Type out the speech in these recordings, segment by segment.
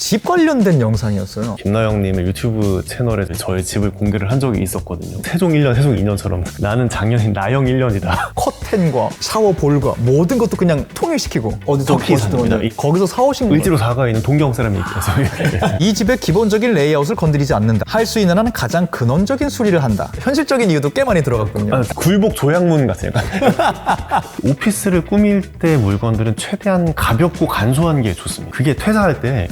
집 관련된 영상이었어요. 김나영님의 유튜브 채널에 저의 집을 공개를 한 적이 있었거든요. 세종 1년, 세종 2년처럼 나는 작년인 나영 1년이다. 커튼과 샤워볼과 모든 것도 그냥 통일시키고 어디서 터키 삽니다. 거기서 사오신 거예요. 을지로 4가에 있는 동경 사람이 있어서 이 집의 기본적인 레이아웃을 건드리지 않는다. 할 수 있는 한 가장 근원적인 수리를 한다. 현실적인 이유도 꽤 많이 들어갔거든요. 굴복 조약문 같아요. 오피스를 꾸밀 때 물건들은 최대한 가볍고 간소한 게 좋습니다. 그게 퇴사할 때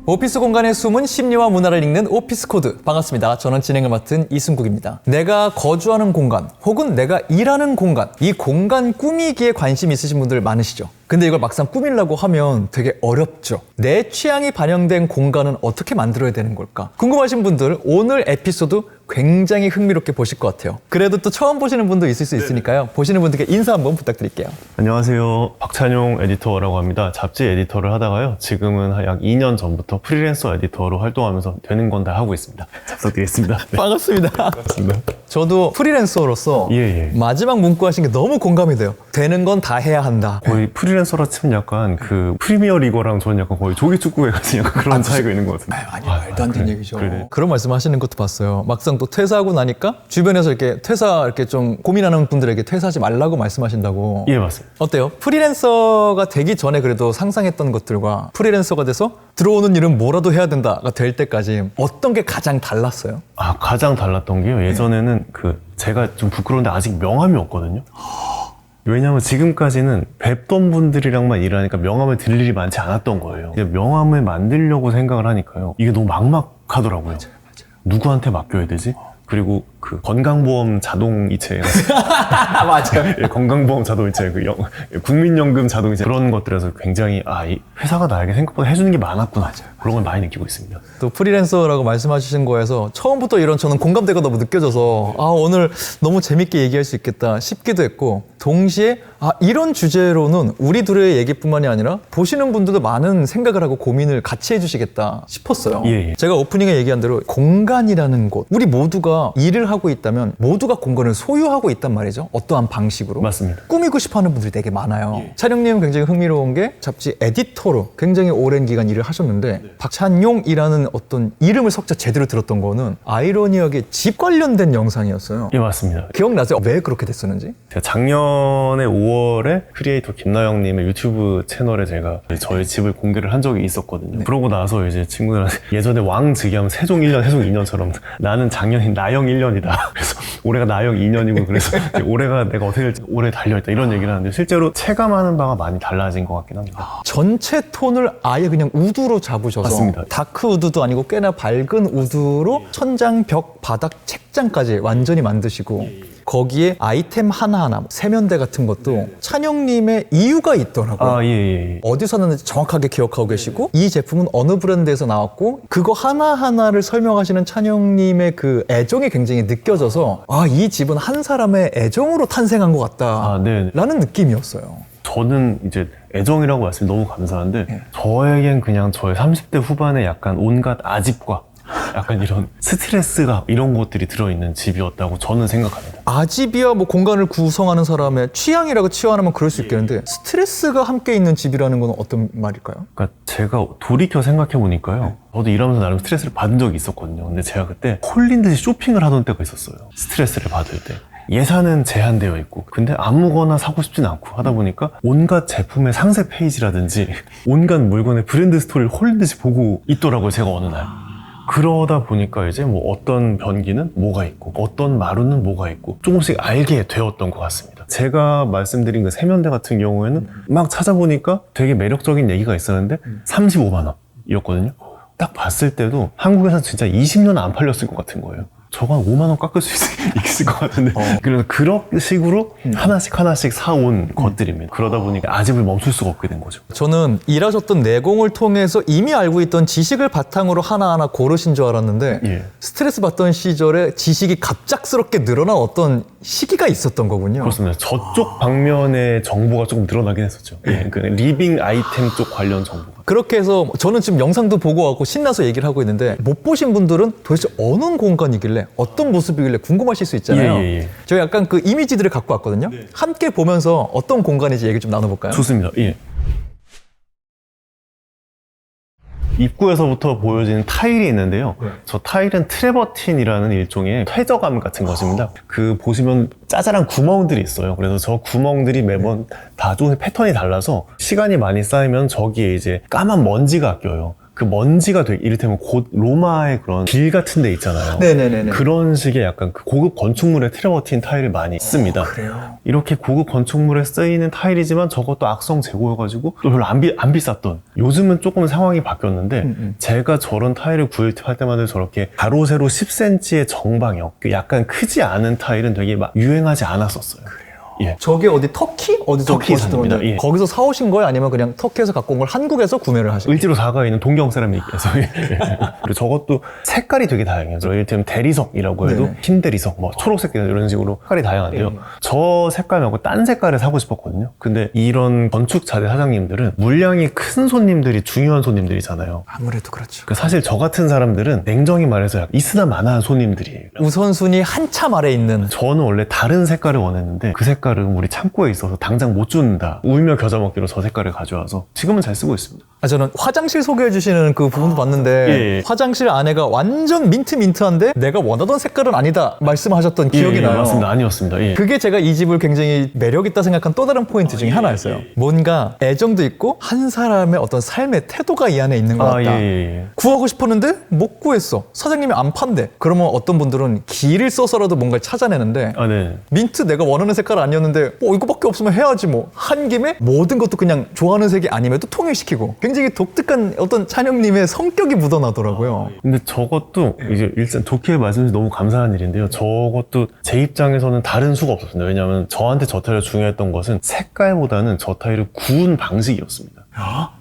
오피스 공간의 숨은 심리와 문화를 읽는 오피스 코드. 반갑습니다. 저는 진행을 맡은 이승국입니다. 내가 거주하는 공간 혹은 내가 일하는 공간, 이 공간 꾸미기에 관심 있으신 분들 많으시죠? 근데 이걸 막상 꾸미려고 하면 되게 어렵죠. 내 취향이 반영된 공간은 어떻게 만들어야 되는 걸까? 궁금하신 분들 오늘 에피소드 굉장히 흥미롭게 보실 것 같아요. 그래도 또 처음 보시는 분도 있을 수 있으니까요. 보시는 분들께 인사 한번 부탁드릴게요. 안녕하세요. 박찬용 에디터라고 합니다. 잡지 에디터를 하다가요. 지금은 약 2년 전부터 프리랜서 에디터로 활동하면서 되는 건 다 하고 있습니다. 잡석드리겠습니다. 네. 반갑습니다. 반갑습니다. 저도 프리랜서로서 마지막 문구 하신 게 너무 공감이 돼요. 되는 건 다 해야 한다. 거의 프리랜서라 치면 약간 그 프리미어 리거랑 저는 약간 거의 조기 축구에 같은 약간 그런 차이가 있는 것 같은데. 아니 말도 안 되는 얘기죠. 그래. 그런 말씀 하시는 것도 봤어요. 막상 또 퇴사하고 나니까 주변에서 이렇게 이렇게 좀 고민하는 분들에게 퇴사하지 말라고 말씀하신다고. 예, 맞습니다. 어때요? 프리랜서가 되기 전에 그래도 상상했던 것들과 프리랜서가 돼서 들어오는 일은 뭐라도 해야 된다가 될 때까지 어떤 게 가장 달랐어요? 가장 달랐던 게요. 예전에는 제가 좀 부끄러운데 아직 명함이 없거든요. 왜냐면 지금까지는 뵙던 분들이랑만 일하니까 명함을 드릴 일이 많지 않았던 거예요. 이제 명함을 만들려고 생각을 하니까요. 이게 너무 막막하더라고요. 맞아요. 누구한테 맡겨야 되지? 그리고 건강보험 자동이체 맞아요. 예, 건강보험 자동이체 국민연금 자동이체 그런 것들에서 굉장히 이 회사가 나에게 생각보다 해주는 게 많았구나. 그런 걸 많이 느끼고 있습니다. 또 프리랜서라고 말씀하신 거에서 처음부터 이런 저는 공감대가 너무 느껴져서 오늘 너무 재밌게 얘기할 수 있겠다 싶기도 했고, 동시에 이런 주제로는 우리 둘의 얘기뿐만이 아니라 보시는 분들도 많은 생각을 하고 고민을 같이 해주시겠다 싶었어요. 예. 제가 오프닝에 얘기한 대로 공간이라는 곳, 우리 모두가 일을 하고 있다면 모두가 공간을 소유하고 있단 말이죠. 어떠한 방식으로. 맞습니다. 꾸미고 싶어하는 분들이 되게 많아요. 촬영님은 굉장히 흥미로운 게 잡지 에디터로 굉장히 오랜 기간 일을 하셨는데 박찬용이라는 어떤 이름을 석자 제대로 들었던 거는 아이러니하게 집 관련된 영상이었어요. 예, 맞습니다. 기억나세요? 왜 그렇게 됐었는지? 제가 작년에 5월에 크리에이터 김나영님의 유튜브 채널에 제가 저희 집을 공개를 한 적이 있었거든요. 그러고 나서 이제 친구들한테 예전에 왕즉위하면 세종 1년, 세종 2년처럼 나는 작년인 나영 1년이다. 그래서 올해가 나영 2년이고 그래서 올해가 내가 어떻게 될지 올해 달려있다 이런 얘기를 하는데 실제로 체감하는 바가 많이 달라진 것 같긴 합니다. 전체 톤을 아예 그냥 우드로 잡으셔서 맞습니다. 다크 우드도 아니고 꽤나 밝은 우드로 천장, 벽, 바닥, 책장까지 완전히 만드시고 거기에 아이템 하나하나 세면대 같은 것도 찬용님의 이유가 있더라고요. 예. 어디서 샀는지 정확하게 기억하고 계시고 이 제품은 어느 브랜드에서 나왔고 그거 하나하나를 설명하시는 찬용님의 그 애정이 굉장히 느껴져서 이 집은 한 사람의 애정으로 탄생한 것 같다 라는 느낌이었어요. 저는 이제 애정이라고 말씀이 너무 감사한데 저에겐 그냥 저의 30대 후반에 약간 온갖 아집과 약간 이런 스트레스가 이런 것들이 들어있는 집이었다고 저는 생각합니다. 아집이야 뭐 공간을 구성하는 사람의 취향이라고 치환하면 그럴 수 있겠는데 스트레스가 함께 있는 집이라는 건 어떤 말일까요? 그러니까 제가 돌이켜 생각해 보니까요. 저도 일하면서 나름 스트레스를 받은 적이 있었거든요. 근데 제가 그때 홀린 듯이 쇼핑을 하던 때가 있었어요. 스트레스를 받을 때. 예산은 제한되어 있고 근데 아무거나 사고 싶진 않고 하다 보니까 온갖 제품의 상세 페이지라든지 온갖 물건의 브랜드 스토리를 홀린 듯이 보고 있더라고요. 제가 어느 날. 그러다 보니까 이제 뭐 어떤 변기는 뭐가 있고 어떤 마루는 뭐가 있고 조금씩 알게 되었던 것 같습니다. 제가 말씀드린 그 세면대 같은 경우에는 막 찾아보니까 되게 매력적인 얘기가 있었는데 35만 원이었거든요. 딱 봤을 때도 한국에서 진짜 20년 안 팔렸을 것 같은 거예요. 저거 한 5만 원 깎을 수 있을 것 같은데 그래서 그런 식으로 하나씩 사온 것들입니다. 그러다 보니까 아집을 멈출 수가 없게 된 거죠. 저는 일하셨던 내공을 통해서 이미 알고 있던 지식을 바탕으로 하나하나 고르신 줄 알았는데 스트레스 받던 시절에 지식이 갑작스럽게 늘어난 어떤 시기가 있었던 거군요. 그렇습니다. 저쪽 방면의 정보가 조금 늘어나긴 했었죠. 그 리빙 아이템 쪽 관련 정보가. 그렇게 해서 저는 지금 영상도 보고 왔고 신나서 얘기를 하고 있는데 못 보신 분들은 도대체 어느 공간이길래 어떤 모습이길래 궁금하실 수 있잖아요. 예. 저희 약간 그 이미지들을 갖고 왔거든요. 함께 보면서 어떤 공간인지 얘기 좀 나눠볼까요? 좋습니다. 예. 입구에서부터 보여지는 타일이 있는데요. 저 타일은 트레버틴이라는 일종의 퇴적암 같은 것입니다. 그 보시면 짜잘한 구멍들이 있어요. 그래서 저 구멍들이 매번 다 조금씩 패턴이 달라서 시간이 많이 쌓이면 저기에 이제 까만 먼지가 껴요. 그 먼지가 되게 이를테면 곧 로마의 그런 길 같은 데 있잖아요. 네네네네. 그런 식의 약간 그 고급 건축물에 트레버틴 타일을 많이 씁니다. 그래요? 이렇게 고급 건축물에 쓰이는 타일이지만 저것도 악성 재고여가지고 또 별로 안 비쌌던, 요즘은 조금 상황이 바뀌었는데 제가 저런 타일을 구입할 때마다 저렇게 가로 세로 10cm의 정방형, 그 약간 크지 않은 타일은 되게 막 유행하지 않았었어요. 예. 저게 어디 터키? 어디서 터키 보셨던 삽니다. 건데 예. 거기서 사오신 거예요? 아니면 그냥 터키에서 갖고 온 걸 한국에서 구매를 하신 거예요? 을지로 사가에 있는 동경 세라믹에서. 그리고 저것도 색깔이 되게 다양해요. 이를테면 대리석이라고 해도 네네. 흰 대리석, 뭐 초록색 이런 식으로 색깔이 다양한데요. 네. 저 색깔 말고 딴 색깔을 사고 싶었거든요. 근데 이런 건축자재 사장님들은 물량이 큰 손님들이 중요한 손님들이잖아요. 아무래도 그렇죠. 그러니까 사실 저 같은 사람들은 냉정히 말해서 있으나 마나한 손님들이에요. 우선순위 한참 아래 있는 저는 원래 다른 색깔을 원했는데 그 색깔은 우리 창고에 있어서 당장 못 준다. 울며 겨자 먹기로 저 색깔을 가져와서 지금은 잘 쓰고 있습니다. 저는 화장실 소개해 주시는 그 부분도 봤는데 예. 화장실 안에가 완전 민트한데 내가 원하던 색깔은 아니다 말씀하셨던 기억이 나요. 맞습니다. 아니었습니다. 예. 그게 제가 이 집을 굉장히 매력있다 생각한 또 다른 포인트 중에 하나였어요. 뭔가 애정도 있고 한 사람의 어떤 삶의 태도가 이 안에 있는 것 같다. 구하고 싶었는데 못 구했어. 사장님이 안 판대. 그러면 어떤 분들은 기를 써서라도 뭔가를 찾아내는데 네. 민트 내가 원하는 색깔 아니었는데 이거밖에 없으면 해야지 뭐. 한 김에 모든 것도 그냥 좋아하는 색이 아님에도 통일시키고 굉장히 독특한 어떤 찬영님의 성격이 묻어나더라고요. 근데 저것도 이제 일단 좋게 말씀해주셔서 너무 감사한 일인데요. 저것도 제 입장에서는 다른 수가 없었습니다. 왜냐하면 저한테 저 타일을 중요했던 것은 색깔보다는 저 타일을 구운 방식이었습니다.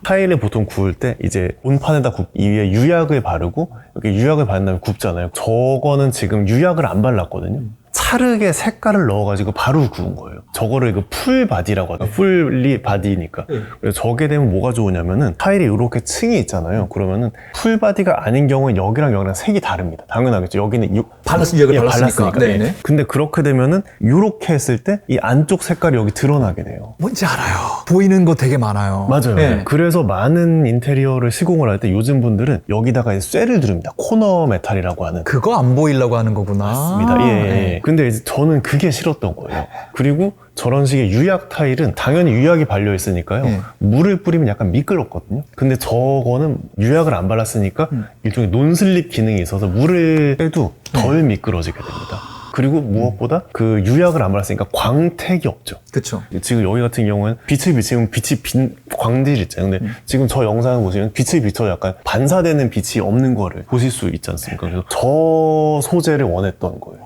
타일을 보통 구울 때 이제 온판에다 이 위에 유약을 바르고 이렇게 유약을 바른 다음에 굽잖아요. 저거는 지금 유약을 안 발랐거든요. 차르게 색깔을 넣어가지고 바로 구운 거예요. 저거를 이거 풀 바디라고 하죠. 풀리 바디니까. 그래서 저게 되면 뭐가 좋으냐면은 타일이 이렇게 층이 있잖아요. 그러면은 풀 바디가 아닌 경우에 여기랑 여기랑 색이 다릅니다. 당연하겠죠. 여기는 유약을 발랐으니까. 예. 네네. 근데 그렇게 되면은 이렇게 했을 때 이 안쪽 색깔이 여기 드러나게 돼요. 뭔지 알아요. 보이는 거 되게 많아요. 맞아요. 네. 그래서 많은 인테리어를 시공을 할 때 요즘 분들은 여기다가 이제 쇠를 두릅니다. 코너 메탈이라고 하는. 그거 안 보이려고 하는 거구나. 맞습니다. 예. 근데 이제 저는 그게 싫었던 거예요. 그리고 저런 식의 유약 타일은 당연히 유약이 발려 있으니까요. 네. 물을 뿌리면 약간 미끄럽거든요. 근데 저거는 유약을 안 발랐으니까 일종의 논슬립 기능이 있어서 물을 빼도 덜 미끄러지게 됩니다. 그리고 무엇보다 그 유약을 안 발랐으니까 광택이 없죠. 그렇죠. 지금 여기 같은 경우는 빛을 비치면 빛이 빈 광들이 있잖아요. 근데 지금 저 영상을 보시면 빛을 비춰서 약간 반사되는 빛이 없는 거를 보실 수 있지 않습니까? 그래서 저 소재를 원했던 거예요.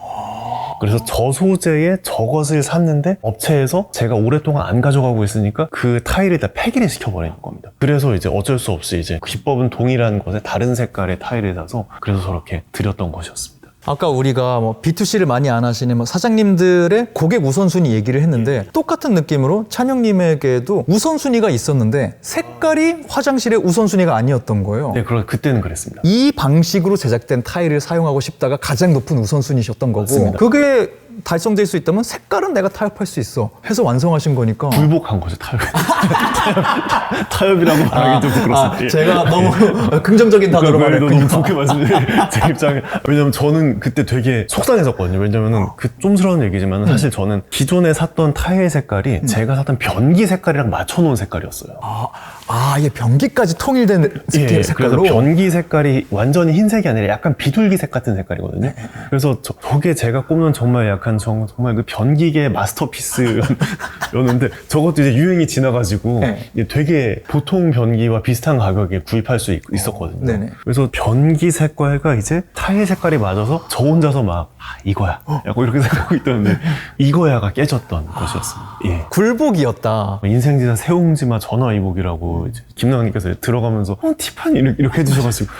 그래서 저 소재에 저것을 샀는데 업체에서 제가 오랫동안 안 가져가고 있으니까 그 타일을 다 폐기를 시켜버리는 겁니다. 그래서 이제 어쩔 수 없이 이제 기법은 동일한 것에 다른 색깔의 타일을 사서 그래서 저렇게 드렸던 것이었습니다. 아까 우리가 뭐 B2C를 많이 안 하시는 뭐 사장님들의 고객 우선순위 얘기를 했는데 똑같은 느낌으로 찬영님에게도 우선순위가 있었는데 색깔이 화장실의 우선순위가 아니었던 거예요. 네, 그때는 그랬습니다. 이 방식으로 제작된 타일을 사용하고 싶다가 가장 높은 우선순위셨던 거고 맞습니다. 그게 달성될 수 있다면 색깔은 내가 타협할 수 있어 해서 완성하신 거니까 굴복한 거죠, 타협. 타협이라고 말하기 좀 부끄럽습니다. 제가 너무 긍정적인 단어로 말했군요. 너무 좋게 말씀드려요. 제 입장에. 왜냐면 저는 그때 되게 속상했었거든요. 왜냐면은 그 좀스러운 얘기지만 사실 저는 기존에 샀던 타일 색깔이 제가 샀던 변기 색깔이랑 맞춰놓은 색깔이었어요. 예, 변기까지 통일된 색깔로. 그래서 변기 색깔이 완전히 흰색이 아니라 약간 비둘기색 같은 색깔이거든요. 그래서 저게 제가 꼽는 정말 약간 정말 그 변기계 마스터피스였는데 저것도 이제 유행이 지나가지고 되게 보통 변기와 비슷한 가격에 구입할 수 있었거든요. 네네. 그래서 변기 색깔과 이제 타일 색깔이 맞아서 저 혼자서 막 이거야 약간 이렇게 생각하고 있었는데 이거야가 깨졌던 것이었습니다. 예. 굴복이었다. 인생지사 새옹지마 전화이복이라고 이제 김나영님께서 들어가면서 티파니 이렇게 해주셔가지고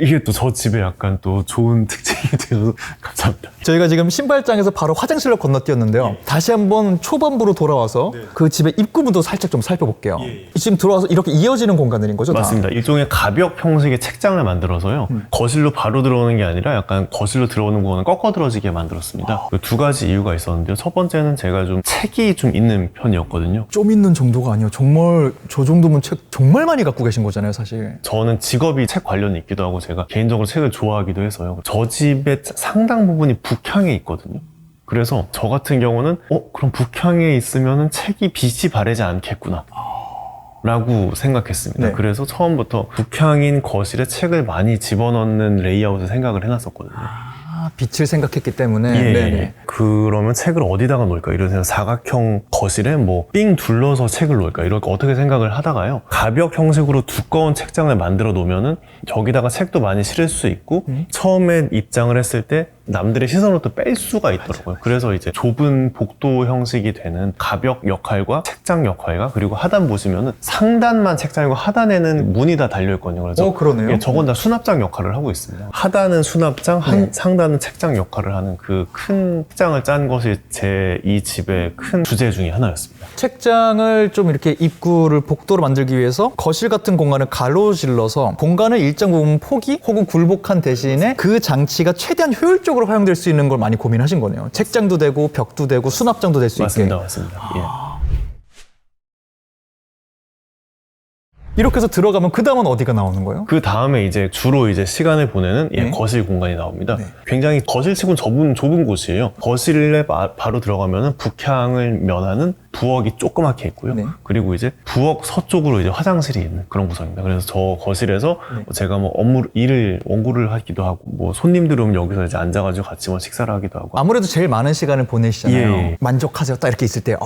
이게 또 저 집에 약간 또 좋은 특징이 되어서 감사합니다. 저희가 지금 신발장에서 바로 바로 화장실로 건너뛰었는데요. 다시 한번 초반부로 돌아와서 그 집의 입구부도 살짝 좀 살펴볼게요. 지금 들어와서 이렇게 이어지는 공간들인 거죠? 다? 맞습니다. 일종의 가벽 형식의 책장을 만들어서요. 거실로 바로 들어오는 게 아니라 약간 거실로 들어오는 공간을 꺾어 들어지게 만들었습니다. 그 두 가지 이유가 있었는데요. 첫 번째는 제가 좀 책이 좀 있는 편이었거든요. 좀 있는 정도가 아니에요. 정말 저 정도면 책 정말 많이 갖고 계신 거잖아요, 사실. 저는 직업이 책 관련이 있기도 하고 제가 개인적으로 책을 좋아하기도 해서요. 저 집의 상당 부분이 북향에 있거든요. 그래서 저 같은 경우는 그럼 북향에 있으면 책이 빛이 바래지 않겠구나 라고 생각했습니다. 네. 그래서 처음부터 북향인 거실에 책을 많이 집어넣는 레이아웃을 생각을 해놨었거든요. 빛을 생각했기 때문에. 예, 네네. 예. 그러면 책을 어디다가 놓을까? 이런 사각형 거실에 뭐 삥 둘러서 책을 놓을까? 이렇게 어떻게 생각을 하다가요. 가벽 형식으로 두꺼운 책장을 만들어 놓으면은 저기다가 책도 많이 실을 수 있고 처음에 입장을 했을 때 남들의 시선을 또 뺄 수가 있더라고요. 그래서 이제 좁은 복도 형식이 되는 가벽 역할과 책장 역할과 그리고 하단 보시면은 상단만 책장이고 하단에는 문이 다 달려있거든요. 그래서 그러네요. 예, 저건 다 수납장 역할을 하고 있습니다. 하단은 수납장, 상단은 책장 역할을 하는 그 큰 책장을 짠 것이 제 이 집의 큰 주제 중에 하나였습니다. 책장을 좀 이렇게 입구를 복도로 만들기 위해서 거실 같은 공간을 가로질러서 공간을 일정 부분 포기 혹은 굴복한 대신에 그 장치가 최대한 효율적으로 활용될 수 있는 걸 많이 고민하신 거네요. 책장도 되고 벽도 되고 수납장도 될 수 있게. 맞습니다. 맞습니다. 예. 이렇게 해서 들어가면 그 다음은 어디가 나오는 거예요? 그 다음에 이제 주로 이제 시간을 보내는 네. 거실 공간이 나옵니다. 네. 굉장히 거실치고는 좁은 곳이에요. 거실에 바로 들어가면은 북향을 면하는 부엌이 조그맣게 있고요. 네. 그리고 이제 부엌 서쪽으로 이제 화장실이 있는 그런 구성입니다. 그래서 저 거실에서 제가 뭐 원고를 하기도 하고 뭐 손님들 오면 여기서 이제 앉아가지고 같이 뭐 식사를 하기도 하고. 아무래도 제일 많은 시간을 보내시잖아요. 예. 만족하세요? 딱 이렇게 있을 때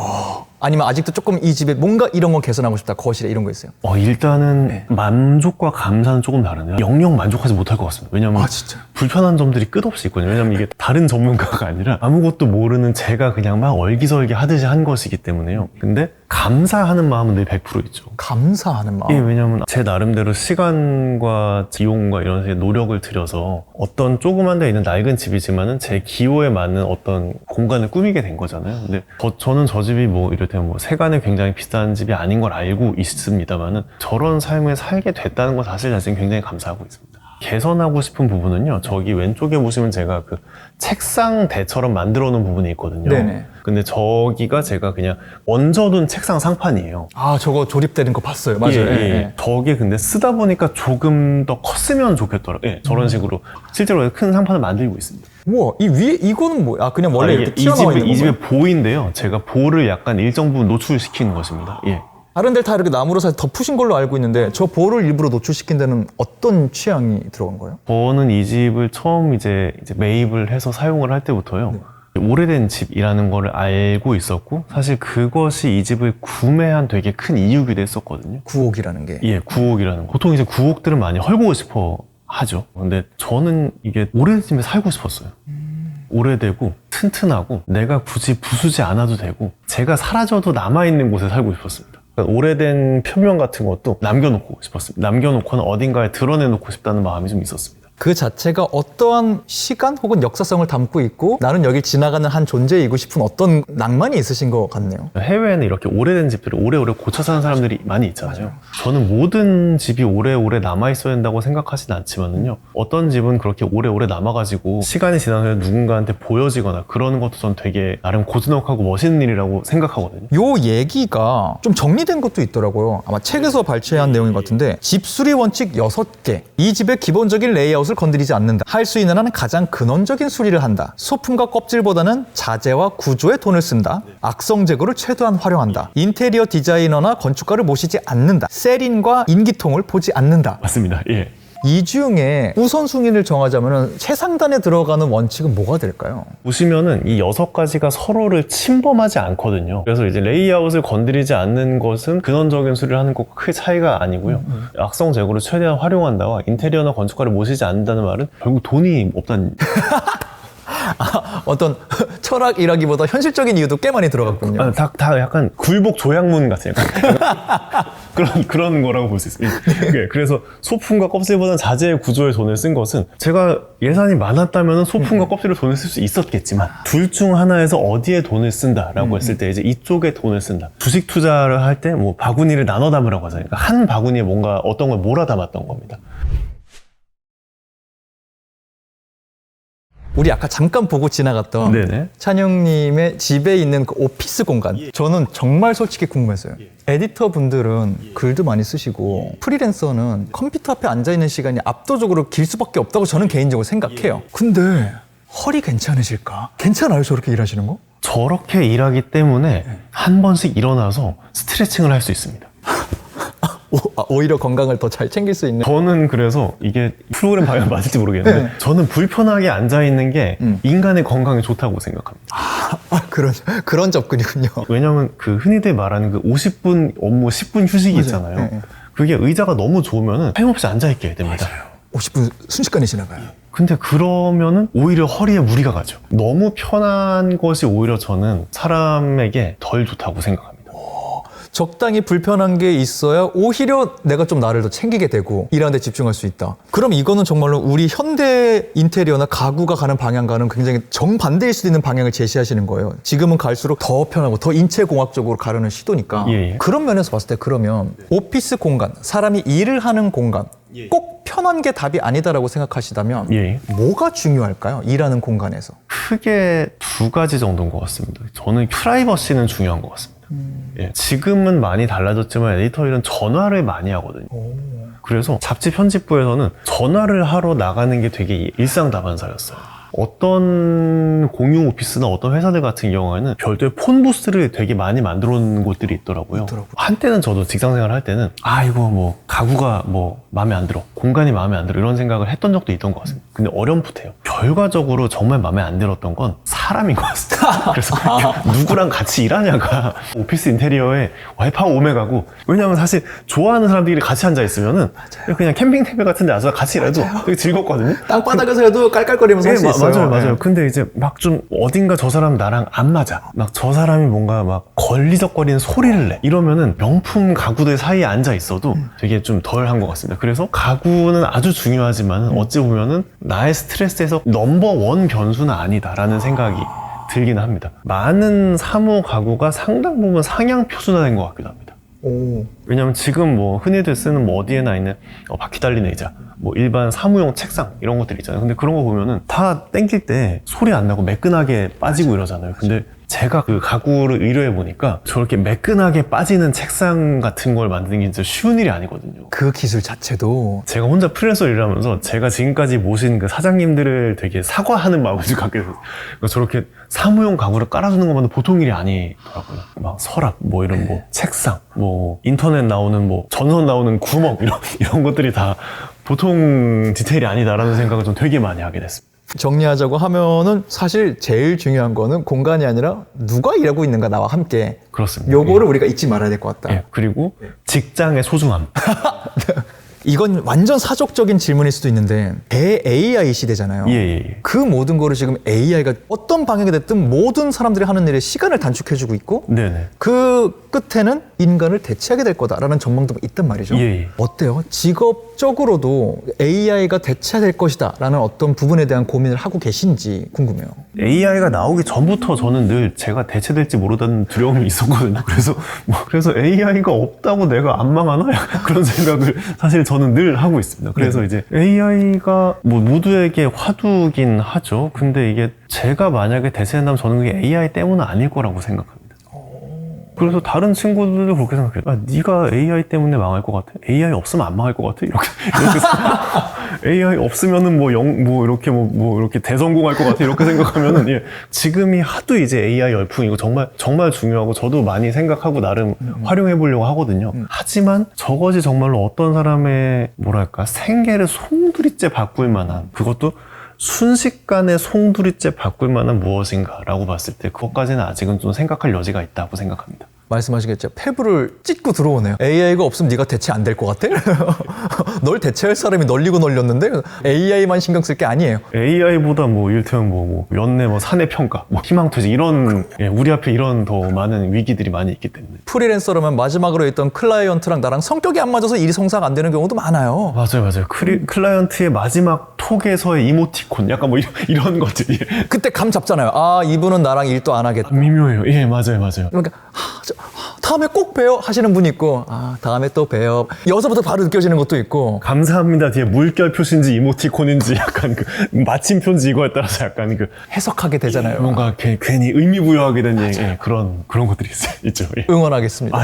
아니면 아직도 조금 이 집에 뭔가 이런 거 개선하고 싶다. 거실에 이런 거 있어요? 일단은 만족과 감사는 조금 다른데요. 영영 만족하지 못할 것 같습니다. 왜냐면 진짜? 불편한 점들이 끝없이 있거든요. 왜냐면 이게 다른 전문가가 아니라 아무것도 모르는 제가 그냥 막 얼기설기 하듯이 한 것이기 때문에요. 근데 감사하는 마음은 늘 100% 있죠. 감사하는 마음. 예, 왜냐면 제 나름대로 시간과 비용과 이런 식의 노력을 들여서 어떤 조그만 데 있는 낡은 집이지만은 제 기호에 맞는 어떤 공간을 꾸미게 된 거잖아요. 근데 저는 저 집이 뭐 이를테면 뭐 세간에 굉장히 비싼 집이 아닌 걸 알고 있습니다만은 저런 삶을 살게 됐다는 것 사실 자체는 굉장히 감사하고 있습니다. 개선하고 싶은 부분은요, 저기 왼쪽에 보시면 제가 그 책상 대처럼 만들어 놓은 부분이 있거든요. 네네. 근데 저기가 제가 그냥 얹어둔 책상 상판이에요. 저거 조립되는 거 봤어요. 맞아요. 예. 저게 근데 쓰다 보니까 조금 더 컸으면 좋겠더라고요. 예, 저런 식으로 실제로 큰 상판을 만들고 있습니다. 우와, 이 위에 이거는 뭐야? 그냥 원래 이렇게 튀어나와 있는 이 건가요? 집의 보인데요. 제가 볼을 약간 일정 부분 노출시키는 것입니다. 예. 다른 데를 다 이렇게 나무로 사실 덮으신 걸로 알고 있는데 저 볼을 일부러 노출시킨 데는 어떤 취향이 들어간 거예요? 저는 이 집을 처음 이제 매입을 해서 사용을 할 때부터요. 오래된 집이라는 거를 알고 있었고 사실 그것이 이 집을 구매한 되게 큰 이유기도 했었거든요. 구옥이라는 게. 예, 구옥이라는 거. 보통 이제 구옥들은 많이 헐고 싶어 하죠. 근데 저는 이게 오래된 집에 살고 싶었어요. 오래되고 튼튼하고 내가 굳이 부수지 않아도 되고 제가 사라져도 남아있는 곳에 살고 싶었습니다. 그러니까 오래된 표면 같은 것도 남겨놓고 싶었습니다. 남겨놓고는 어딘가에 드러내놓고 싶다는 마음이 좀 있었습니다. 그 자체가 어떠한 시간 혹은 역사성을 담고 있고 나는 여길 지나가는 한 존재이고 싶은 어떤 낭만이 있으신 것 같네요. 해외에는 이렇게 오래된 집들을 오래오래 고쳐 사는 사람들이 많이 있잖아요. 저는 모든 집이 오래오래 남아있어야 된다고 생각하진 않지만은요. 어떤 집은 그렇게 오래오래 남아가지고 시간이 지나서 누군가한테 보여지거나 그러는 것도 전 되게 나름 고즈넉하고 멋있는 일이라고 생각하거든요. 요 얘기가 좀 정리된 것도 있더라고요. 아마 책에서 발췌한 내용인 것 같은데 집수리 원칙 6개. 이 집의 기본적인 레이아웃을 건드리지 않는다. 할 수 있는 한은 가장 근원적인 수리를 한다. 소품과 껍질보다는 자재와 구조에 돈을 쓴다. 악성 재고를 최대한 활용한다. 인테리어 디자이너나 건축가를 모시지 않는다. 세린과 인기통을 보지 않는다. 맞습니다. 예. 이 중에 우선순위를 정하자면 최상단에 들어가는 원칙은 뭐가 될까요? 보시면은 이 6가지가 서로를 침범하지 않거든요. 그래서 이제 레이아웃을 건드리지 않는 것은 근원적인 수리를 하는 것과 크게 차이가 아니고요. 악성 재고를 최대한 활용한다와 인테리어나 건축가를 모시지 않는다는 말은 결국 돈이 없다는 어떤 철학이라기보다 현실적인 이유도 꽤 많이 들어갔군요. 다 약간 굴복 조약문 같아요. 그런 거라고 볼 수 있습니다. 네, 그래서 소품과 껍질보다는 자재 구조에 돈을 쓴 것은 제가 예산이 많았다면 소품과 껍질을 돈을 쓸 수 있었겠지만 둘 중 하나에서 어디에 돈을 쓴다라고 했을 때 이제 이쪽에 돈을 쓴다. 주식 투자를 할 때 뭐 바구니를 나눠 담으라고 하잖아요. 그러니까 한 바구니에 뭔가 어떤 걸 몰아 담았던 겁니다. 우리 아까 잠깐 보고 지나갔던 네네. 찬영님의 집에 있는 그 오피스 공간. 저는 정말 솔직히 궁금했어요. 에디터 분들은 글도 많이 쓰시고 프리랜서는 컴퓨터 앞에 앉아있는 시간이 압도적으로 길 수밖에 없다고 저는 개인적으로 생각해요. 근데 허리 괜찮으실까? 괜찮아요, 저렇게 일하시는 거? 저렇게 일하기 때문에 한 번씩 일어나서 스트레칭을 할 수 있습니다. 오히려 건강을 더 잘 챙길 수 있는. 저는 그래서 이게 프로그램 방향 맞을지 모르겠는데 저는 불편하게 앉아있는 게 인간의 건강에 좋다고 생각합니다. 그런 접근이군요. 왜냐면 그 흔히들 말하는 그 50분 업무 10분 휴식이 있잖아요. 네. 그게 의자가 너무 좋으면은 타임없이 앉아있게 됩니다. 50분 순식간에 지나가요. 근데 그러면은 오히려 허리에 무리가 가죠. 너무 편한 것이 오히려 저는 사람에게 덜 좋다고 생각합니다. 적당히 불편한 게 있어야 오히려 내가 좀 나를 더 챙기게 되고 일하는 데 집중할 수 있다. 그럼 이거는 정말로 우리 현대 인테리어나 가구가 가는 방향과는 굉장히 정반대일 수도 있는 방향을 제시하시는 거예요. 지금은 갈수록 더 편하고 더 인체공학적으로 가려는 시도니까. 예. 그런 면에서 봤을 때 그러면 오피스 공간, 사람이 일을 하는 공간 꼭 편한 게 답이 아니다라고 생각하시다면 예. 뭐가 중요할까요? 일하는 공간에서. 크게 두 가지 정도인 것 같습니다. 저는 프라이버시는 중요한 것 같습니다. 예, 지금은 많이 달라졌지만 에디터 일은 전화를 많이 하거든요. 그래서 잡지 편집부에서는 전화를 하러 나가는 게 되게 일상다반사였어요. 어떤 공용 오피스나 어떤 회사들 같은 경우에는 별도의 폰 부스를 되게 많이 만들어 놓은 곳들이 있더라고요. 한때는 저도 직장 생활을 할 때는 이거 뭐 가구가 뭐 마음에 안 들어, 공간이 마음에 안 들어 이런 생각을 했던 적도 있던 것 같습니다. 근데 어렴풋해요. 결과적으로 정말 마음에 안 들었던 건 사람인 것 같습니다. 그래서 누구랑 같이 일하냐가 오피스 인테리어에 와이파이 오메가고, 왜냐면 사실 좋아하는 사람들이 같이 앉아 있으면은 그냥 캠핑 테이블 같은 데 앉아서 같이 일해도 되게 즐겁거든요. 땅바닥에서 해도 깔깔거리면서 할 수 있어요. 맞아요. 근데 이제 막 좀 어딘가 저 사람 나랑 안 맞아. 막 저 사람이 뭔가 막 걸리적거리는 소리를 내. 이러면은 명품 가구들 사이에 앉아 있어도 되게 좀 덜 한 것 같습니다. 그래서 가구는 아주 중요하지만 어찌 보면은 나의 스트레스에서 넘버원 변수는 아니다라는 생각이 들긴 합니다. 많은 사무 가구가 상당 부분 상향 표준화된 것 같기도 합니다. 왜냐면 지금 뭐 흔히들 쓰는 뭐 어디에나 있는 바퀴 달린 의자, 뭐 일반 사무용 책상 이런 것들 있잖아요. 근데 그런 거 보면은 다 땡길 때 소리 안 나고 매끈하게 빠지고 이러잖아요. 근데 제가 그 가구를 의뢰해 보니까 저렇게 매끈하게 빠지는 책상 같은 걸 만드는 게 진짜 쉬운 일이 아니거든요. 그 기술 자체도. 제가 혼자 프리랜서 일하면서 제가 지금까지 모신 그 사장님들을 되게 사과하는 마음을 좀 갖게 됐어요. 그러니까 저렇게 사무용 가구를 깔아주는 것만은 보통 일이 아니더라고요. 막 서랍, 뭐 이런 뭐 책상, 뭐 인터넷 나오는 뭐 전선 나오는 구멍 이런 것들이 다 보통 디테일이 아니다라는 생각을 좀 되게 많이 하게 됐습니다. 정리하자고 하면은 사실 제일 중요한 거는 공간이 아니라 누가 일하고 있는가 나와 함께. 그렇습니다. 요거를 우리가 잊지 말아야 될 것 같다. 예, 그리고 직장의 소중함. 이건 완전 사족적인 질문일 수도 있는데 대-AI 시대잖아요. 예. 그 모든 거를 지금 AI가 어떤 방향이 됐든 모든 사람들이 하는 일에 시간을 단축해주고 있고 네네. 그 끝에는 인간을 대체하게 될 거다라는 전망도 있단 말이죠. 예. 어때요? 직업적으로도 AI가 대체될 것이다 라는 어떤 부분에 대한 고민을 하고 계신지 궁금해요. AI가 나오기 전부터 저는 늘 제가 대체될지 모르다는 두려움이 있었거든요. 그래서 AI가 없다고 내가 안 망하나? 약간 그런 생각을 사실 저는 늘 하고 있습니다. 그래서 이제 AI가 뭐 모두에게 화두긴 하죠. 근데 이게 제가 만약에 대체된다면 저는 그게 AI 때문은 아닐 거라고 생각합니다. 그래서 다른 친구들도 그렇게 생각해요. 네가 AI 때문에 망할 것 같아? AI 없으면 안 망할 것 같아? 이렇게 AI 없으면은 이렇게 대성공할 것 같아? 이렇게 생각하면은, 예. 지금이 하도 이제 AI 열풍이고 정말 중요하고 저도 많이 생각하고 나름 활용해 보려고 하거든요. 하지만 저것이 정말로 어떤 사람의 생계를 송두리째 바꿀 만한, 그것도 순식간에 송두리째 바꿀 만한 무엇인가라고 봤을 때 그것까지는 아직은 좀 생각할 여지가 있다고 생각합니다. 말씀하시겠죠. 폐부를 찢고 들어오네요. AI가 없으면 네가 대체 안 될 것 같아? 널 대체할 사람이 널리고 널렸는데 AI만 신경 쓸 게 아니에요. AI보다 뭐 이를테면 뭐 연내 뭐 사내 평가, 뭐 희망퇴직 이런 예, 우리 앞에 이런 더 많은 위기들이 많이 있기 때문에. 프리랜서라면 마지막으로 했던 클라이언트랑 나랑 성격이 안 맞아서 일이 성사가 안 되는 경우도 많아요. 맞아요. 클라이언트의 마지막 톡에서의 이모티콘, 약간 뭐 이런 거지. 예. 그때 감 잡잖아요. 아, 이분은 나랑 일도 안 하겠다. 미묘해요. 예, 맞아요. 그러니까 다음에 꼭 봬요 하시는 분이 있고, 아, 다음에 또 봬요. 여기서부터 바로 느껴지는 것도 있고. 감사합니다 뒤에 물결 표시인지 이모티콘인지 약간 그 마침표인지 이거에 따라서 약간 그 해석하게 되잖아요. 뭔가 괜히 의미 부여하게 된 예, 그런 것들이 있죠. 예. 응원하겠습니다.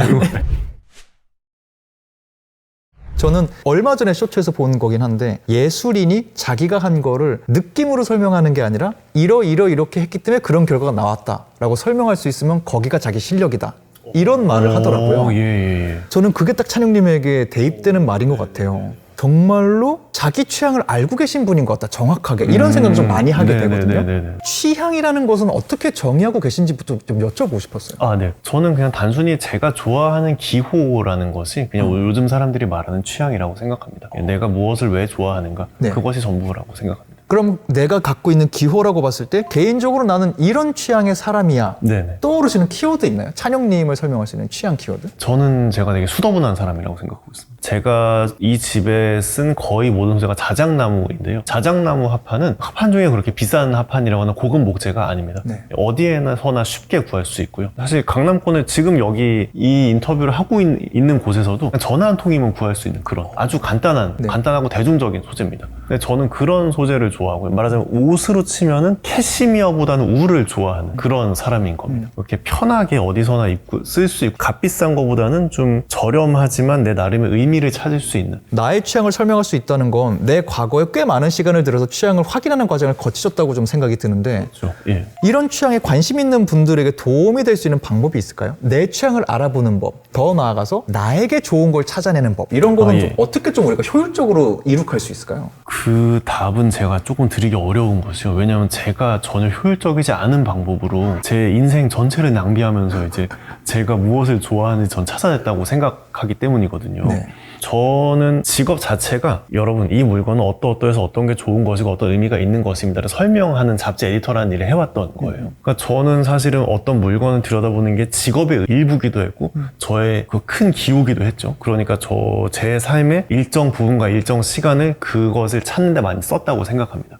저는 얼마 전에 쇼츠에서 본 거긴 한데, 예술인이 자기가 한 거를 느낌으로 설명하는 게 아니라 이렇게 했기 때문에 그런 결과가 나왔다라고 설명할 수 있으면 거기가 자기 실력이다. 이런 말을 하더라고요. 예. 저는 그게 딱 찬영님에게 대입되는 말인 것 같아요. 정말로 자기 취향을 알고 계신 분인 것 같다, 정확하게. 이런 생각을 좀 많이 하게 되거든요. 취향이라는 것은 어떻게 정의하고 계신지부터 좀 여쭤보고 싶었어요. 아, 네. 저는 그냥 단순히 제가 좋아하는 기호라는 것이 그냥 요즘 사람들이 말하는 취향이라고 생각합니다. 내가 무엇을 왜 좋아하는가, 네. 그것이 전부라고 생각합니다. 그럼 내가 갖고 있는 기호라고 봤을 때 개인적으로 나는 이런 취향의 사람이야. 네네. 떠오르시는 키워드 있나요? 찬영님을 설명할 수 있는 취향 키워드? 저는 제가 되게 수더분한 사람이라고 생각하고 있습니다. 제가 이 집에 쓴 거의 모든 소재가 자작나무인데요. 자작나무 합판은 합판 중에 그렇게 비싼 합판이라거나 고급 목재가 아닙니다. 네. 어디에서나 쉽게 구할 수 있고요. 사실 강남권에 지금 여기 이 인터뷰를 하고 있는 곳에서도 전화 한 통이면 구할 수 있는 그런 아주 간단하고 대중적인 소재입니다. 근데 저는 그런 소재를 좋아하고요. 말하자면 옷으로 치면은 캐시미어보다는 울을 좋아하는 그런 사람인 겁니다. 이렇게 편하게 어디서나 입고 쓸 수 있고 값비싼 거보다는 좀 저렴하지만 내 나름의 의미를 찾을 수 있는. 나의 취향을 설명할 수 있다는 건 내 과거에 꽤 많은 시간을 들여서 취향을 확인하는 과정을 거치셨다고 좀 생각이 드는데, 그렇죠. 예. 이런 취향에 관심 있는 분들에게 도움이 될 수 있는 방법이 있을까요? 내 취향을 알아보는 법, 더 나아가서 나에게 좋은 걸 찾아내는 법, 이런 거는 예. 좀 어떻게 좀 우리가 효율적으로 이룩할 수 있을까요? 그 답은 제가 조금 드리기 어려운 것이요. 왜냐하면 제가 전혀 효율적이지 않은 방법으로 제 인생 전체를 낭비하면서 이제 제가 무엇을 좋아하는지 전 찾아냈다고 생각하기 때문이거든요. 네. 저는 직업 자체가 여러분 이 물건은 어떠해서 어떤 게 좋은 것이고 어떤 의미가 있는 것입니다를 설명하는 잡지 에디터라는 일을 해왔던 거예요. 그러니까 저는 사실은 어떤 물건을 들여다보는 게 직업의 일부기도 했고 저의 그 큰 기호기도 했죠. 그러니까 제 삶의 일정 부분과 일정 시간을 그것을 찾는 데 많이 썼다고 생각합니다.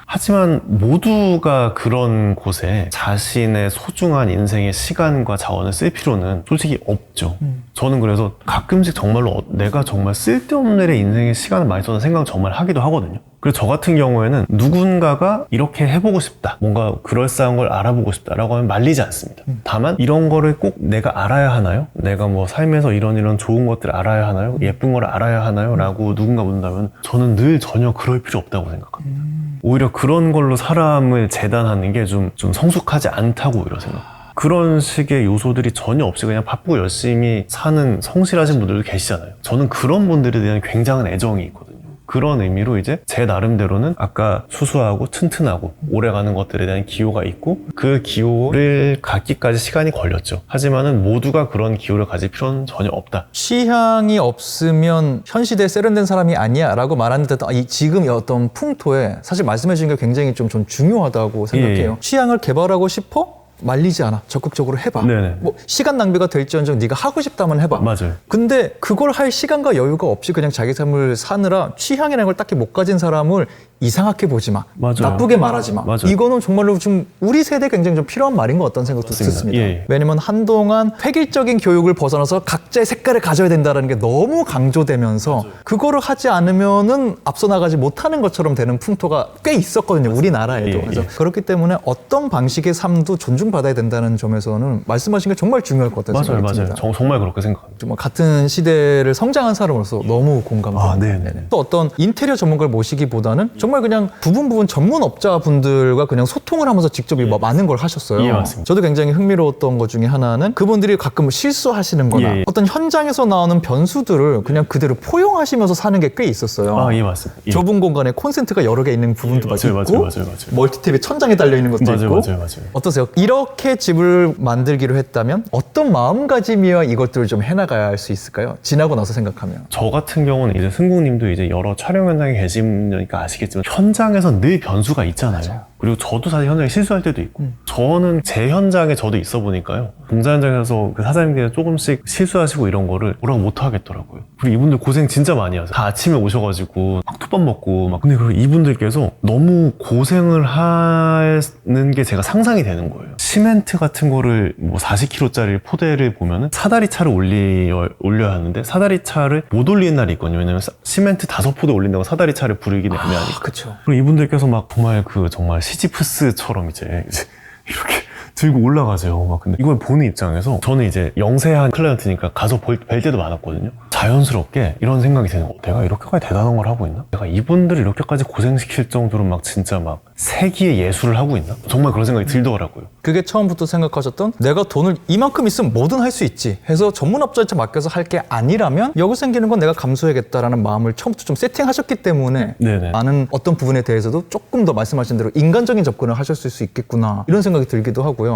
하지만 모두가 그런 곳에 자신의 소중한 인생의 시간과 자원을 쓸 필요는 솔직히 없죠. 저는 그래서 가끔씩 정말로 내가 정말 쓸데없는 일에 인생의 시간을 많이 써서 생각을 정말 하기도 하거든요. 그래서 저 같은 경우에는 누군가가 이렇게 해보고 싶다, 뭔가 그럴싸한 걸 알아보고 싶다라고 하면 말리지 않습니다. 다만 이런 거를 꼭 내가 알아야 하나요? 내가 뭐 삶에서 이런 좋은 것들을 알아야 하나요? 예쁜 걸 알아야 하나요? 라고 누군가 묻는다면 저는 늘 전혀 그럴 필요 없다고 생각합니다. 오히려 그런 걸로 사람을 재단하는 게 좀 성숙하지 않다고 오히려 생각합니다. 그런 식의 요소들이 전혀 없이 그냥 바쁘고 열심히 사는 성실하신 분들도 계시잖아요. 저는 그런 분들에 대한 굉장한 애정이 있거든요. 그런 의미로 이제 제 나름대로는 아까 수수하고 튼튼하고 오래가는 것들에 대한 기호가 있고 그 기호를 갖기까지 시간이 걸렸죠. 하지만은 모두가 그런 기호를 가질 필요는 전혀 없다. 취향이 없으면 현 시대에 세련된 사람이 아니야 라고 말하는데 지금 어떤 풍토에 사실 말씀해 주신 게 굉장히 좀 중요하다고 생각해요. 예. 취향을 개발하고 싶어? 말리지 않아. 적극적으로 해봐. 네네. 뭐 시간 낭비가 될지언정 네가 하고 싶다면 해봐. 맞아요. 근데 그걸 할 시간과 여유가 없이 그냥 자기 삶을 사느라 취향이라는 걸 딱히 못 가진 사람을 이상하게 보지 마. 맞아요. 나쁘게 말하지 마. 맞아요. 이거는 정말로 지금 우리 세대에 굉장히 좀 필요한 말인 것 같다는 생각도 듣습니다. 예. 왜냐면 한동안 획일적인 교육을 벗어나서 각자의 색깔을 가져야 된다는 게 너무 강조되면서 그거를 하지 않으면은 앞서 나가지 못하는 것처럼 되는 풍토가 꽤 있었거든요. 우리나라에도. 예. 그래서 그렇기 때문에 어떤 방식의 삶도 존중받아야 된다는 점에서는 말씀하신 게 정말 중요할 것 같다는 생각이 맞아요. 듭니다. 정말 그렇게 생각합니다. 정말 같은 시대를 성장한 사람으로서 너무 공감됩니다. 아, 네네. 또 어떤 인테리어 전문가를 모시기보다는 좀 정말 그냥 부분 전문업자분들과 그냥 소통을 하면서 직접 뭐 많은 걸 하셨어요. 예, 맞습니다. 저도 굉장히 흥미로웠던 것 중에 하나는 그분들이 가끔 실수하시는 거나 예. 어떤 현장에서 나오는 변수들을 그냥 그대로 포용하시면서 사는 게 꽤 있었어요. 아, 예, 맞습니다. 예. 좁은 공간에 콘센트가 여러 개 있는 부분도 막 맞아요, 있고 맞아요. 멀티탭이 천장에 달려있는 것도 있고 맞아요. 어떠세요? 이렇게 집을 만들기로 했다면 어떤 마음가짐이어야 이것들을 좀 해나가야 할 수 있을까요? 지나고 나서 생각하면. 저 같은 경우는 이제 승국님도 이제 여러 촬영 현장에 계시니까 아시겠지만 현장에서 늘 변수가 있잖아요. 그리고 저도 사실 현장에 실수할 때도 있고 저는 제 현장에 저도 있어 보니까요. 공사 현장에서 그 사장님들이 조금씩 실수하시고 이런 거를 뭐라고 못 하겠더라고요. 그리고 이분들 고생 진짜 많이 하세요. 다 아침에 오셔가지고 막 툭밥 먹고 막 근데 그 이분들께서 너무 고생을 하는 게 제가 상상이 되는 거예요. 시멘트 같은 거를 뭐 40kg짜리 포대를 보면은 사다리 차를 올려야 하는데 사다리 차를 못 올리는 날이 있거든요. 왜냐면 시멘트 5포대 올린다고 사다리 차를 부르기는 애매하니까. 그렇죠. 그리고 이분들께서 막 정말 시지프스처럼 이제 이렇게 들고 올라가세요. 막 근데 이걸 보는 입장에서 저는 이제 영세한 클라이언트니까 가서 뵐 때도 많았거든요. 자연스럽게 이런 생각이 드는 거예요. 내가 이렇게까지 대단한 걸 하고 있나? 내가 이분들을 이렇게까지 고생시킬 정도로 막 진짜 막 세기의 예술을 하고 있나? 정말 그런 생각이 들더라고요. 그게 처음부터 생각하셨던 내가 돈을 이만큼 있으면 뭐든 할 수 있지 해서 전문업자한테 맡겨서 할 게 아니라면 여기 생기는 건 내가 감수해야겠다라는 마음을 처음부터 좀 세팅하셨기 때문에 네네. 많은 어떤 부분에 대해서도 조금 더 말씀하신 대로 인간적인 접근을 하셨을 수 있겠구나 이런 생각이 들기도 하고요.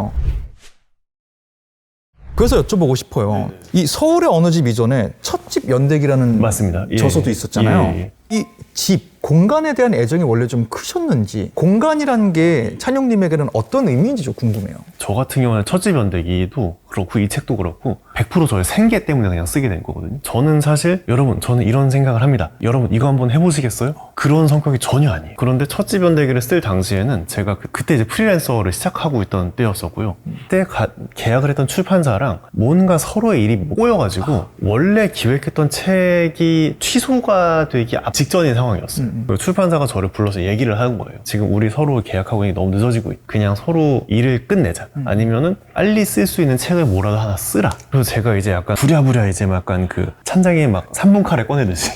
그래서 여쭤보고 싶어요. 이 서울의 어느 집 이전에 첫집 연대기라는 맞습니다. 예. 저서도 있었잖아요. 예. 이 집, 공간에 대한 애정이 원래 좀 크셨는지 공간이라는 게 찬용님에게는 어떤 의미인지 좀 궁금해요. 저 같은 경우는 첫집 연대기도 그렇고 이 책도 그렇고 100% 저의 생계 때문에 그냥 쓰게 된 거거든요. 저는 사실 저는 이런 생각을 합니다. 여러분 이거 한번 해보시겠어요? 그런 성격이 전혀 아니에요. 그런데 첫집 연대기를 쓸 당시에는 제가 그때 이제 프리랜서를 시작하고 있던 때였었고요. 그때 계약을 했던 출판사랑 뭔가 서로의 일이 꼬여가지고 원래 기획했던 책이 취소가 되기 직전인 상황이었어요. 그리고 출판사가 저를 불러서 얘기를 하는 거예요. 지금 우리 서로 계약하고 있는 게 너무 늦어지고 그냥 서로 일을 끝내자. 아니면은 빨리 쓸 수 있는 책을 뭐라도 하나 쓰라. 그래서 제가 이제 약간 부랴부랴 이제 약간 그 찬장에 막 3분 카레 꺼내듯이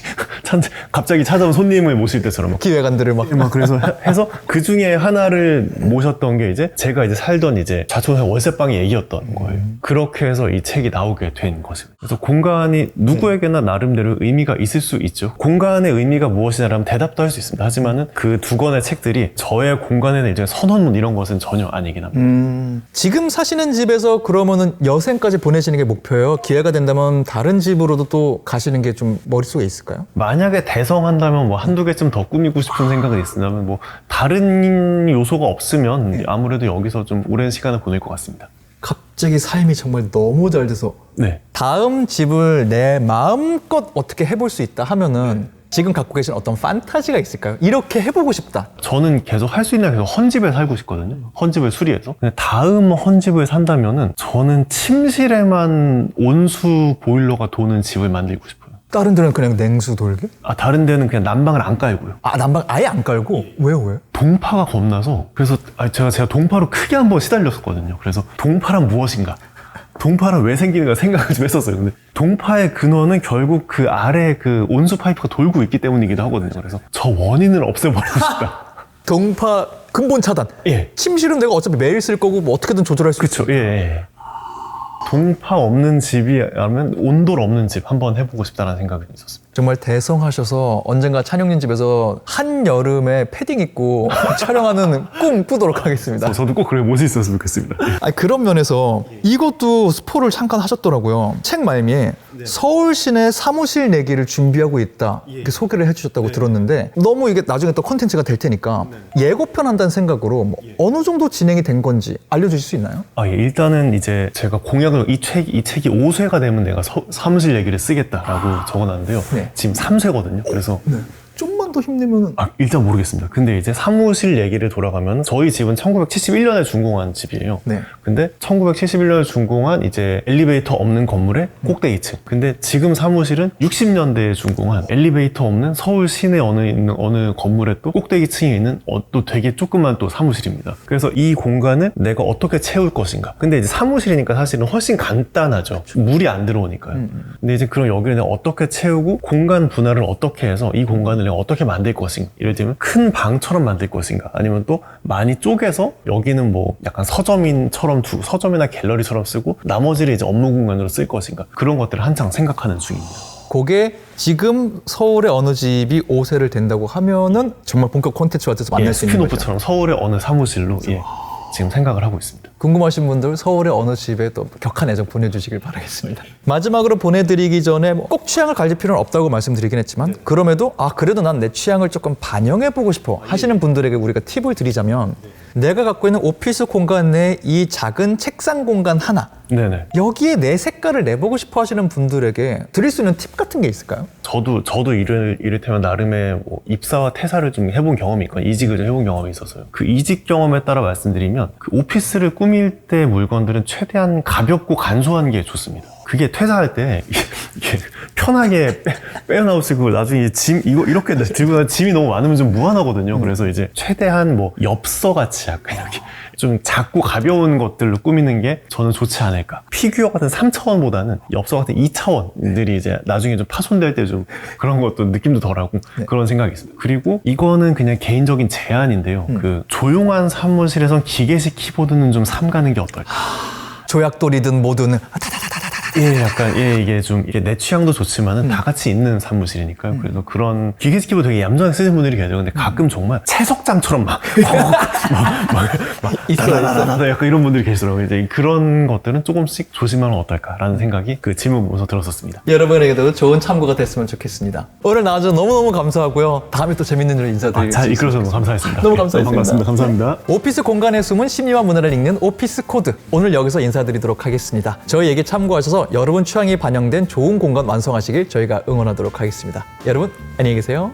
갑자기 찾아온 손님을 모실 때처럼 막 기획안들을 막 그래서 해서 그 중에 하나를 모셨던 게 이제 제가 이제 살던 이제 좌촌의 월세방의 얘기였던 거예요. 그렇게 해서 이 책이 나오게 된 것입니다. 그래서 공간이 누구에게나 나름대로 의미가 있을 수 있죠. 공간의 의미가 무엇이냐라면 대답도 할 수 있습니다. 하지만은 그 두 권의 책들이 저의 공간에 대한 일종의 선언문 이런 것은 전혀 아니긴 합니다. 지금 사시는 집에서 그러면은 여생까지 보내시는 게 목표예요? 기회가 된다면 다른 집으로도 또 가시는 게 좀 머릿속에 있을까요? 만약에 대성한다면 뭐 한두 개쯤 더 꾸미고 싶은 생각은 있으면 뭐 다른 요소가 없으면 아무래도 여기서 좀 오랜 시간을 보낼 것 같습니다. 갑자기 삶이 정말 너무 잘 돼서 네. 다음 집을 내 마음껏 어떻게 해볼 수 있다 하면은 지금 갖고 계신 어떤 판타지가 있을까요? 이렇게 해보고 싶다. 저는 계속 할 수 있는 계속 헌집에 살고 싶거든요. 헌집을 수리해서. 근데 다음 헌집을 산다면은 저는 침실에만 온수 보일러가 도는 집을 만들고 싶어요. 다른 데는 그냥 냉수 돌게? 다른 데는 그냥 난방을 안 깔고요. 난방 아예 안 깔고? 왜요? 동파가 겁나서 그래서 제가 동파로 크게 한번 시달렸었거든요. 그래서 동파란 무엇인가? 동파는 왜 생기는가 생각을 좀 했었어요. 근데 동파의 근원은 결국 그 아래 그 온수 파이프가 돌고 있기 때문이기도 하거든요. 그래서 저 원인을 없애버리고 싶다. 동파 근본 차단. 예. 침실은 내가 어차피 매일 쓸 거고 뭐 어떻게든 조절할 수 있죠. 그렇죠. 예. 동파 없는 집이라면 온돌 없는 집 한번 해보고 싶다는 생각이 있었습니다. 정말 대성하셔서 언젠가 찬용님 집에서 한여름에 패딩 입고 촬영하는 꿈 꾸도록 하겠습니다. 저도 꼭 그래 모습 있었으면 좋겠습니다. 그런 면에서 이것도 스포를 잠깐 하셨더라고요. 책 말미에 서울 시내 사무실 내기를 준비하고 있다 이렇게 소개를 해주셨다고 들었는데 너무 이게 나중에 또 컨텐츠가 될 테니까 예고편 한다는 생각으로 뭐 어느 정도 진행이 된 건지 알려주실 수 있나요? 예. 일단은 이제 제가 공약을 이 책이 5쇄가 되면 내가 사무실 얘기를 쓰겠다라고 적어놨는데요. 네. 지금 3쇄거든요. 그래서 좀만 더 힘내면은 일단 모르겠습니다. 근데 이제 사무실 얘기를 돌아가면 저희 집은 1971년에 준공한 집이에요. 네. 근데 1971년에 준공한 이제 엘리베이터 없는 건물의 꼭대기 2층. 근데 지금 사무실은 60년대에 준공한 엘리베이터 없는 서울 시내 어느 건물의 또 꼭대기 층에 있는 또 되게 조그만 또 사무실입니다. 그래서 이 공간을 내가 어떻게 채울 것인가. 근데 이제 사무실이니까 사실은 훨씬 간단하죠. 물이 안 들어오니까요. 근데 이제 그런 여기를 내가 어떻게 채우고 공간 분할을 어떻게 해서 이 공간을 내가 어떻게 어떻게 만들 것인가, 예를 들면 큰 방처럼 만들 것인가, 아니면 또 많이 쪼개서 여기는 뭐 약간 서점인처럼 두고 서점이나 갤러리처럼 쓰고 나머지를 이제 업무 공간으로 쓸 것인가, 그런 것들을 한창 생각하는 중입니다. 그게 지금 서울의 어느 집이 5세를 된다고 하면은 정말 본격 콘텐츠가 돼서 만날 수 있는 거죠. 스피노프처럼 서울의 어느 사무실로 지금 생각을 하고 있습니다. 궁금하신 분들 서울의 어느 집에 또 격한 애정 보내주시길 바라겠습니다. 마지막으로 보내드리기 전에 꼭 취향을 가질 필요는 없다고 말씀드리긴 했지만 그럼에도 그래도 난 내 취향을 조금 반영해보고 싶어 하시는 분들에게 우리가 팁을 드리자면 내가 갖고 있는 오피스 공간 내에 이 작은 책상 공간 하나 네네. 여기에 내 색깔을 내보고 싶어 하시는 분들에게 드릴 수 있는 팁 같은 게 있을까요? 저도 이를테면 나름의 뭐 입사와 퇴사를 좀 해본 경험이 있거든요. 이직을 좀 해본 경험이 있어서요. 그 이직 경험에 따라 말씀드리면 그 오피스를 꾸밀 때 물건들은 최대한 가볍고 간소한 게 좋습니다. 그게 퇴사할 때 이게 편하게 빼어나오시고 나중에 짐 이거 이렇게 들고 가면 짐이 너무 많으면 좀 무한하거든요. 그래서 이제 최대한 뭐 엽서 같이 약간 이렇게 좀 작고 가벼운 것들로 꾸미는 게 저는 좋지 않을까. 피규어 같은 3차원보다는 엽서 같은 2차원들이 이제 나중에 좀 파손될 때 좀 그런 것도 느낌도 덜하고 그런 생각이 있습니다. 그리고 이거는 그냥 개인적인 제안인데요. 그 조용한 사무실에선 기계식 키보드는 좀 삼가는 게 어떨까. 조약돌이든 뭐든 이게 좀 이게 내 취향도 좋지만은 다 같이 있는 사무실이니까요. 그래서 그런 기계식 키보드 되게 얌전하게 쓰는 분들이 계세요. 근데 가끔 정말 채석장처럼 막 있어. 약간 이런 분들이 계시더라고요. 이제 그런 것들은 조금씩 조심하면 어떨까라는 생각이 그 질문 보면서 들었었습니다. 여러분에게도 좋은 참고가 됐으면 좋겠습니다. 오늘 나와주셔서 너무너무 감사하고요. 다음에 또 재밌는 일 인사드리겠습니다. 잘 이끌어줘서 감사했습니다. 너무 감사했습니다. 반갑습니다. 감사합니다. 오피스 공간의 숨은 심리와 문화를 읽는 오피스 코드. 오늘 여기서 인사드리도록 하겠습니다. 저희 얘기 참고하셔서 여러분 취향이 반영된 좋은 공간 완성하시길 저희가 응원하도록 하겠습니다. 여러분 안녕히 계세요.